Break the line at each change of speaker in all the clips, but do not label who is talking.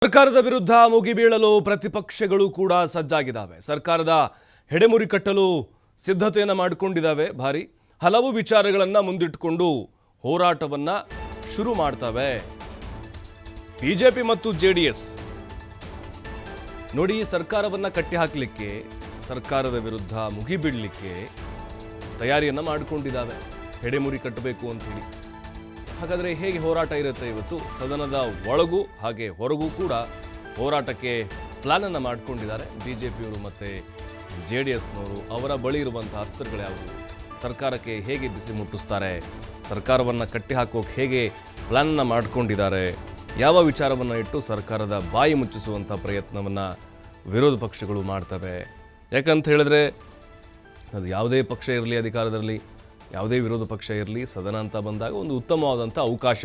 ಸರ್ಕಾರದ ವಿರುದ್ಧ ಮುಗಿಬೀಳಲು ಪ್ರತಿಪಕ್ಷಗಳು ಕೂಡ ಸಜ್ಜಾಗಿದ್ದಾವೆ. ಸರ್ಕಾರದ ಹೆಡೆಮುರಿ ಕಟ್ಟಲು ಸಿದ್ಧತೆಯನ್ನು ಮಾಡಿಕೊಂಡಿದ್ದಾವೆ. ಭಾರಿ ಹಲವು ವಿಚಾರಗಳನ್ನು ಮುಂದಿಟ್ಟುಕೊಂಡು ಹೋರಾಟವನ್ನು ಶುರು ಮಾಡ್ತವೆ ಬಿಜೆಪಿ ಮತ್ತು ಜೆಡಿಎಸ್. ನೋಡಿ, ಸರ್ಕಾರವನ್ನು ಕಟ್ಟಿಹಾಕಲಿಕ್ಕೆ, ಸರ್ಕಾರದ ವಿರುದ್ಧ ಮುಗಿಬೀಳಲಿಕ್ಕೆ ತಯಾರಿಯನ್ನು ಮಾಡಿಕೊಂಡಿದ್ದಾವೆ. ಹೆಡೆಮುರಿ ಕಟ್ಟಬೇಕು ಅಂತ ಹೇಳಿ. ಹಾಗಾದರೆ ಹೇಗೆ ಹೋರಾಟ ಇರುತ್ತೆ ಇವತ್ತು? ಸದನದ ಒಳಗೂ ಹಾಗೆ ಹೊರಗೂ ಕೂಡ ಹೋರಾಟಕ್ಕೆ ಪ್ಲಾನನ್ನು ಮಾಡಿಕೊಂಡಿದ್ದಾರೆ ಬಿಜೆಪಿಯವರು ಮತ್ತು ಜೆಡಿಎಸ್ನವರು. ಅವರ ಬಳಿ ಇರುವಂಥ ಅಸ್ತ್ರಗಳು ಯಾವುವು? ಸರ್ಕಾರಕ್ಕೆ ಹೇಗೆ ಬಿಸಿ ಮುಟ್ಟಿಸ್ತಾರೆ? ಸರ್ಕಾರವನ್ನು ಕಟ್ಟಿ ಹಾಕೋಕೆ ಹೇಗೆ ಪ್ಲಾನನ್ನು ಮಾಡಿಕೊಂಡಿದ್ದಾರೆ? ಯಾವ ವಿಚಾರವನ್ನು ಇಟ್ಟು ಸರ್ಕಾರದ ಬಾಯಿ ಮುಚ್ಚಿಸುವಂಥ ಪ್ರಯತ್ನವನ್ನು ವಿರೋಧ ಪಕ್ಷಗಳು ಮಾಡ್ತವೆ? ಯಾಕಂತ ಹೇಳಿದ್ರೆ, ಅದು ಯಾವುದೇ ಪಕ್ಷ ಇರಲಿ, ಅಧಿಕಾರದಲ್ಲಿ ಯಾವುದೇ ವಿರೋಧ ಪಕ್ಷ ಇರಲಿ, ಸದನ ಅಂತ ಬಂದಾಗ ಒಂದು ಉತ್ತಮವಾದಂಥ ಅವಕಾಶ.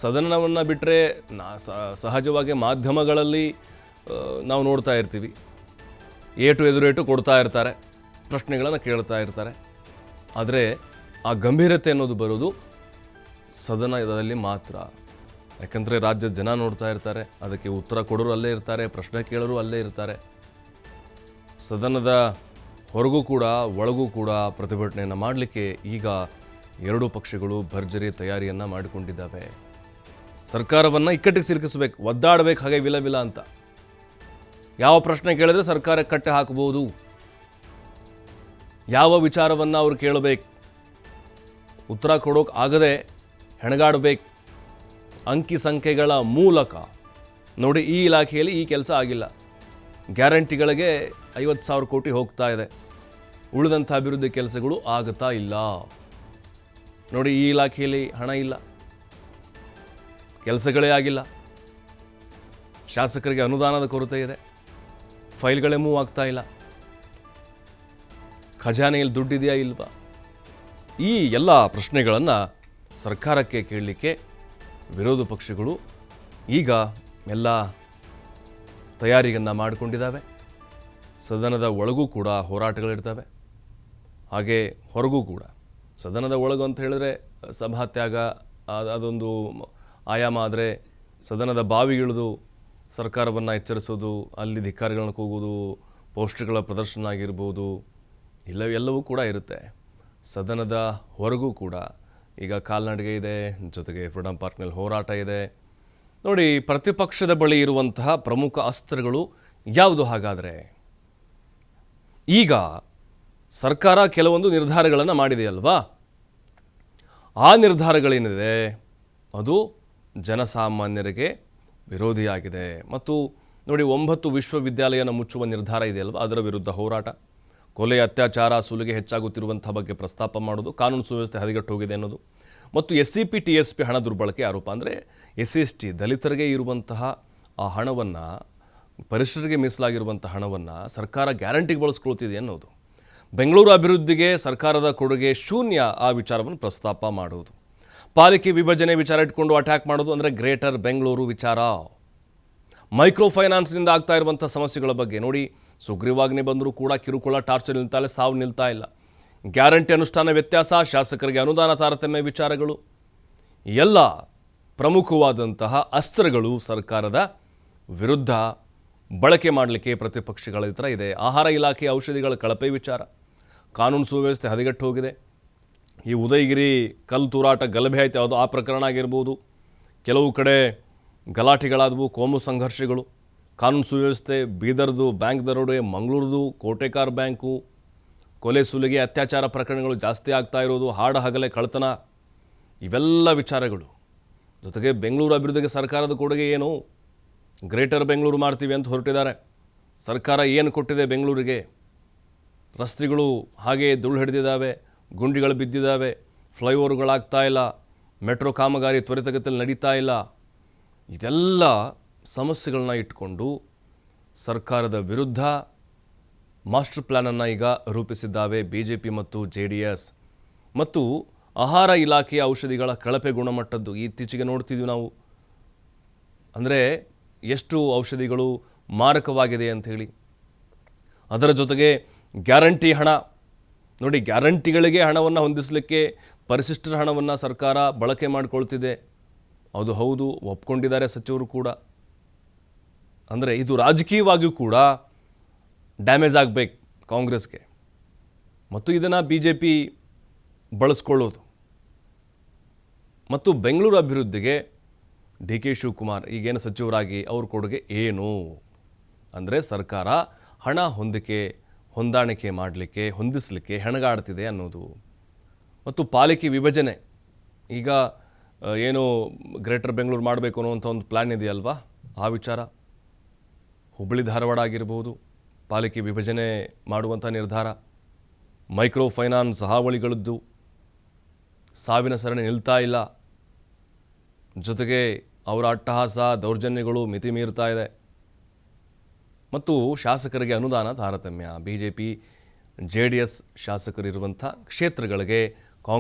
ಸದನವನ್ನು ಬಿಟ್ಟರೆ ಸಹಜವಾಗಿ ಮಾಧ್ಯಮಗಳಲ್ಲಿ ನಾವು ನೋಡ್ತಾ ಇರ್ತೀವಿ, ಏಟು ಎದುರೇಟು ಕೊಡ್ತಾ ಇರ್ತಾರೆ, ಪ್ರಶ್ನೆಗಳನ್ನು ಕೇಳ್ತಾ ಇರ್ತಾರೆ. ಆದರೆ ಆ ಗಂಭೀರತೆ ಅನ್ನೋದು ಬರೋದು ಸದನದಲ್ಲಿ ಮಾತ್ರ. ಯಾಕಂದರೆ ರಾಜ್ಯದ ಜನ ನೋಡ್ತಾ ಇರ್ತಾರೆ, ಅದಕ್ಕೆ ಉತ್ತರ ಕೊಡೋರು ಅಲ್ಲೇ ಇರ್ತಾರೆ, ಪ್ರಶ್ನೆ ಕೇಳೋರು ಅಲ್ಲೇ ಇರ್ತಾರೆ. ಸದನದ ಹೊರಗೂ ಕೂಡ ಒಳಗೂ ಕೂಡ ಪ್ರತಿಭಟನೆಯನ್ನು ಮಾಡಲಿಕ್ಕೆ ಈಗ ಎರಡೂ ಪಕ್ಷಗಳು ಭರ್ಜರಿ ತಯಾರಿಯನ್ನು ಮಾಡಿಕೊಂಡಿದ್ದಾವೆ. ಸರ್ಕಾರವನ್ನು ಇಕ್ಕಟ್ಟಿಗೆ ಸಿಲುಕಿಸಬೇಕು, ಒದ್ದಾಡಬೇಕು ಹಾಗೆ ವಿಲ ಅಂತ. ಯಾವ ಪ್ರಶ್ನೆ ಕೇಳಿದ್ರೆ ಸರ್ಕಾರಕ್ಕೆ ಕಟ್ಟೆ ಹಾಕಬಹುದು, ಯಾವ ವಿಚಾರವನ್ನು ಅವರು ಕೇಳಬೇಕು, ಉತ್ತರ ಕೊಡೋಕೆ ಆಗದೆ ಹೆಣಗಾಡಬೇಕು ಅಂಕಿ ಸಂಖ್ಯೆಗಳ ಮೂಲಕ. ನೋಡಿ, ಈ ಇಲಾಖೆಯಲ್ಲಿ ಈ ಕೆಲಸ ಆಗಿಲ್ಲ. ಗ್ಯಾರಂಟಿಗಳಿಗೆ 50,000 ಕೋಟಿ ಹೋಗ್ತಾ ಇದೆ, ಉಳಿದಂಥ ಅಭಿವೃದ್ಧಿ ಕೆಲಸಗಳು ಆಗುತ್ತಾ ಇಲ್ಲ. ನೋಡಿ, ಈ ಇಲಾಖೆಯಲ್ಲಿ ಹಣ ಇಲ್ಲ, ಕೆಲಸಗಳೇ ಆಗಿಲ್ಲ, ಶಾಸಕರಿಗೆ ಅನುದಾನದ ಕೊರತೆ ಇದೆ, ಫೈಲ್ಗಳೇ ಮೂವ್ ಆಗ್ತಾ ಇಲ್ಲ, ಖಜಾನೆಯಲ್ಲಿ ದುಡ್ಡಿದೆಯಾ ಇಲ್ವಾ? ಈ ಎಲ್ಲ ಪ್ರಶ್ನೆಗಳನ್ನು ಸರ್ಕಾರಕ್ಕೆ ಕೇಳಲಿಕ್ಕೆ ವಿರೋಧ ಪಕ್ಷಗಳು ಈಗ ಎಲ್ಲ ತಯಾರಿಯನ್ನು ಮಾಡಿಕೊಂಡಿದ್ದಾವೆ. ಸದನದ ಒಳಗೂ ಕೂಡ ಹೋರಾಟಗಳಿರ್ತವೆ, ಹಾಗೆ ಹೊರಗೂ ಕೂಡ. ಸದನದ ಒಳಗು ಅಂತ ಹೇಳಿದ್ರೆ ಸಭಾತ್ಯಾಗ ಅದೊಂದು ಆಯಾಮ. ಆದರೆ ಸದನದ ಬಾವಿಗಿಳಿದು ಸರ್ಕಾರವನ್ನು ಎಚ್ಚರಿಸೋದು, ಅಲ್ಲಿ ಧಿಕ್ಕಾರಿಗಳನ್ನು ಕೂಗೋದು, ಪೋಸ್ಟರ್ಗಳ ಪ್ರದರ್ಶನ ಆಗಿರ್ಬೋದು, ಎಲ್ಲವೂ ಕೂಡ ಇರುತ್ತೆ. ಸದನದ ಹೊರಗೂ ಕೂಡ ಈಗ ಕಾಲ್ನಡಿಗೆ ಇದೆ, ಜೊತೆಗೆ ಫ್ರೀಡಂ ಪಾರ್ಕ್ನಲ್ಲಿ ಹೋರಾಟ ಇದೆ. ನೋಡಿ, ಪ್ರತಿಪಕ್ಷದ ಬಳಿ ಇರುವಂತಹ ಪ್ರಮುಖ ಅಸ್ತ್ರಗಳು ಯಾವುದು? ಹಾಗಾದರೆ ಈಗ ಸರ್ಕಾರ ಕೆಲವೊಂದು ನಿರ್ಧಾರಗಳನ್ನು ಮಾಡಿದೆಯಲ್ವಾ? ಆ ನಿರ್ಧಾರಗಳೇನಿದೆ ಅದು ಜನಸಾಮಾನ್ಯರಿಗೆ ವಿರೋಧಿಯಾಗಿದೆ. ಮತ್ತು ನೋಡಿ, 9 ವಿಶ್ವವಿದ್ಯಾಲಯನ ಮುಚ್ಚುವ ನಿರ್ಧಾರ ಇದೆಯಲ್ವಾ, ಅದರ ವಿರುದ್ಧ ಹೋರಾಟ. ಕೊಲೆ, ಅತ್ಯಾಚಾರ, ಸುಲಿಗೆ ಹೆಚ್ಚಾಗುತ್ತಿರುವಂಥ ಬಗ್ಗೆ ಪ್ರಸ್ತಾಪ ಮಾಡೋದು, ಕಾನೂನು ಸುವ್ಯವಸ್ಥೆ ಹದಗೆಟ್ಟು ಹೋಗಿದೆ ಅನ್ನೋದು, ಮತ್ತು SCP TSP ಹಣ ದುರ್ಬಳಕೆ ಆರೋಪ. ಅಂದರೆ SC/ST ದಲಿತರಿಗೆ ಇರುವಂತಹ ಆ ಹಣವನ್ನು, ಪರಿಶಿಷ್ಟರಿಗೆ ಮೀಸಲಾಗಿರುವಂಥ ಹಣವನ್ನು ಸರ್ಕಾರ ಗ್ಯಾರಂಟಿಗೆ ಬಳಸ್ಕೊಳ್ತಿದೆ ಅನ್ನೋದು. ಬೆಂಗಳೂರು ಅಭಿವೃದ್ಧಿಗೆ ಸರ್ಕಾರದ ಕೊಡುಗೆ ಶೂನ್ಯ, ಆ ವಿಚಾರವನ್ನು ಪ್ರಸ್ತಾಪ ಮಾಡೋದು. ಪಾಲಿಕೆ ವಿಭಜನೆ ವಿಚಾರ ಇಟ್ಕೊಂಡು ಅಟ್ಯಾಕ್ ಮಾಡೋದು, ಅಂದರೆ ಗ್ರೇಟರ್ ಬೆಂಗಳೂರು ವಿಚಾರ. ಮೈಕ್ರೋ ಫೈನಾನ್ಸ್ನಿಂದ ಆಗ್ತಾ ಇರುವಂಥ ಸಮಸ್ಯೆಗಳ ಬಗ್ಗೆ ನೋಡಿ, ಸುಗ್ರೀವಾಜ್ಞೆ ಬಂದರೂ ಕೂಡ ಕಿರುಕುಳ, ಟಾರ್ಚರ್ ನಿಲ್ತಾ ಇಲ್ಲ, ಸಾವು ನಿಲ್ತಾ ಇಲ್ಲ. ಗ್ಯಾರಂಟಿ ಅನುಷ್ಠಾನ ವ್ಯತ್ಯಾಸ, ಶಾಸಕರಿಗೆ ಅನುದಾನ ತಾರತಮ್ಯ ವಿಚಾರಗಳು, ಎಲ್ಲ ಪ್ರಮುಖವಾದಂತಹ ಅಸ್ತ್ರಗಳು ಸರ್ಕಾರದ ವಿರುದ್ಧ ಬಳಕೆ ಮಾಡಲಿಕ್ಕೆ ಪ್ರತಿಪಕ್ಷಗಳ ಹತ್ರ ಇದೆ. ಆಹಾರ ಇಲಾಖೆ ಔಷಧಿಗಳ ಕಳಪೆ ವಿಚಾರ, ಕಾನೂನು ಸುವ್ಯವಸ್ಥೆ ಹದಗೆಟ್ಟು ಹೋಗಿದೆ. ಈ ಉದಯಗಿರಿ ಕಲ್ಲು ತೂರಾಟ ಗಲಭೆ ಆಯಿತು, ಯಾವುದೋ ಆ ಪ್ರಕರಣ ಆಗಿರ್ಬೋದು. ಕೆಲವು ಕಡೆ ಗಲಾಟೆಗಳಾದವು, ಕೋಮು ಸಂಘರ್ಷಗಳು, ಕಾನೂನು ಸುವ್ಯವಸ್ಥೆ, ಬೀದರ್ದು ಬ್ಯಾಂಕ್ ದರೋಡೆ, ಮಂಗಳೂರದು ಕೋಟೆಕಾರ್ ಬ್ಯಾಂಕು, ಕೊಲೆ, ಸುಲಿಗೆ, ಅತ್ಯಾಚಾರ ಪ್ರಕರಣಗಳು ಜಾಸ್ತಿ ಆಗ್ತಾ ಇರೋದು, ಹಾಡ ಹಗಲೆ ಕಳ್ಳತನ, ಇವೆಲ್ಲ ವಿಚಾರಗಳು. ಜೊತೆಗೆ ಬೆಂಗಳೂರು ಅಭಿವೃದ್ಧಿಗೆ ಸರ್ಕಾರದ ಕೊಡುಗೆ ಏನು? ಗ್ರೇಟರ್ ಬೆಂಗಳೂರು ಮಾಡ್ತೀವಿ ಅಂತ ಹೊರಟಿದ್ದಾರೆ. ಸರ್ಕಾರ ಏನು ಕೊಟ್ಟಿದೆ ಬೆಂಗಳೂರಿಗೆ? ರಸ್ತೆಗಳು ಹಾಗೆ ಧೂಳು ಹಿಡಿದಿದ್ದಾವೆ, ಗುಂಡಿಗಳು ಬಿದ್ದಿದ್ದಾವೆ, ಫ್ಲೈಓವರ್ಗಳಾಗ್ತಾ ಇಲ್ಲ, ಮೆಟ್ರೋ ಕಾಮಗಾರಿ ತ್ವರಿತಗತಿಯಲ್ಲಿ ನಡೀತಾ ಇಲ್ಲ. ಇದೆಲ್ಲ ಸಮಸ್ಯೆಗಳನ್ನ ಇಟ್ಕೊಂಡು ಸರ್ಕಾರದ ವಿರುದ್ಧ ಮಾಸ್ಟರ್ ಪ್ಲ್ಯಾನನ್ನು ಈಗ ರೂಪಿಸಿದ್ದಾವೆ BJP ಮತ್ತು JDS. ಮತ್ತು ಆಹಾರ ಇಲಾಖೆಯ ಔಷಧಿಗಳ ಕಳಪೆ ಗುಣಮಟ್ಟದ್ದು ಇತ್ತೀಚೆಗೆ ನೋಡ್ತಿದ್ವಿ ನಾವು. ಅಂದರೆ ಎಷ್ಟು ಔಷಧಿಗಳು ಮಾರಕವಾಗಿದೆ ಅಂಥೇಳಿ. ಅದರ ಜೊತೆಗೆ ಗ್ಯಾರಂಟಿ ಹಣ ನೋಡಿ, ಗ್ಯಾರಂಟಿಗಳಿಗೆ ಹಣವನ್ನು ಹೊಂದಿಸಲಿಕ್ಕೆ ಪರಿಶಿಷ್ಟರ ಹಣವನ್ನು ಸರ್ಕಾರ ಬಳಕೆ ಮಾಡಿಕೊಳ್ತಿದೆ. ಅದು ಹೌದು, ಒಪ್ಕೊಂಡಿದ್ದಾರೆ ಸಚಿವರು ಕೂಡ. ಅಂದರೆ ಇದು ರಾಜಕೀಯವಾಗಿಯೂ ಕೂಡ ಡ್ಯಾಮೇಜ್ ಆಗಬೇಕು ಕಾಂಗ್ರೆಸ್ಗೆ, ಮತ್ತು ಇದನ್ನು ಬಿ ಜೆ ಪಿ ಬಳಸ್ಕೊಳ್ಳೋದು. ಮತ್ತು ಬೆಂಗಳೂರು ಅಭಿವೃದ್ಧಿಗೆ ಡಿ ಕೆ ಶಿವಕುಮಾರ್ ಈಗೇನು ಸಚಿವರಾಗಿ ಅವ್ರ ಕೊಡುಗೆ ಏನು ಅಂದರೆ, ಸರ್ಕಾರ ಹಣ ಹೊಂದಾಣಿಕೆ ಮಾಡಲಿಕ್ಕೆ, ಹೊಂದಿಸಲಿಕ್ಕೆ ಹೆಣಗಾಡ್ತಿದೆ ಅನ್ನೋದು. ಮತ್ತು ಪಾಲಿಕೆ ವಿಭಜನೆ, ಈಗ ಏನು ಗ್ರೇಟರ್ ಬೆಂಗಳೂರು ಮಾಡಬೇಕು ಅನ್ನುವಂಥ ಒಂದು ಪ್ಲ್ಯಾನ್ ಇದೆಯಲ್ವಾ, ಆ ವಿಚಾರ. ಹುಬ್ಬಳ್ಳಿ ಧಾರವಾಡ ಆಗಿರ್ಬೋದು, ಪಾಲಿಕೆ ವಿಭಜನೆ ಮಾಡುವಂಥ ನಿರ್ಧಾರ. ಮೈಕ್ರೋ ಫೈನಾನ್ಸ್ ಹಾವಳಿಗಳದ್ದು, ಸಾವಿನ ಸರಣಿ ನಿಲ್ತಾ ಇಲ್ಲ. ಜೊತೆಗೆ ಅವರ ಅಟ್ಟಹಾಸ ದೌರ್ಜನ್ಯಗಳು ಮಿತಿ ಮೀರ್ತಾ ಇದೆ. ಮತ್ತು ಶಾಸಕರಿಗೆ ಅನುದಾನ ತಾರತಮ್ಯ, B J P J D S ಶಾಸಕರಿರುವಂಥ ಕ್ಷೇತ್ರಗಳಿಗೆ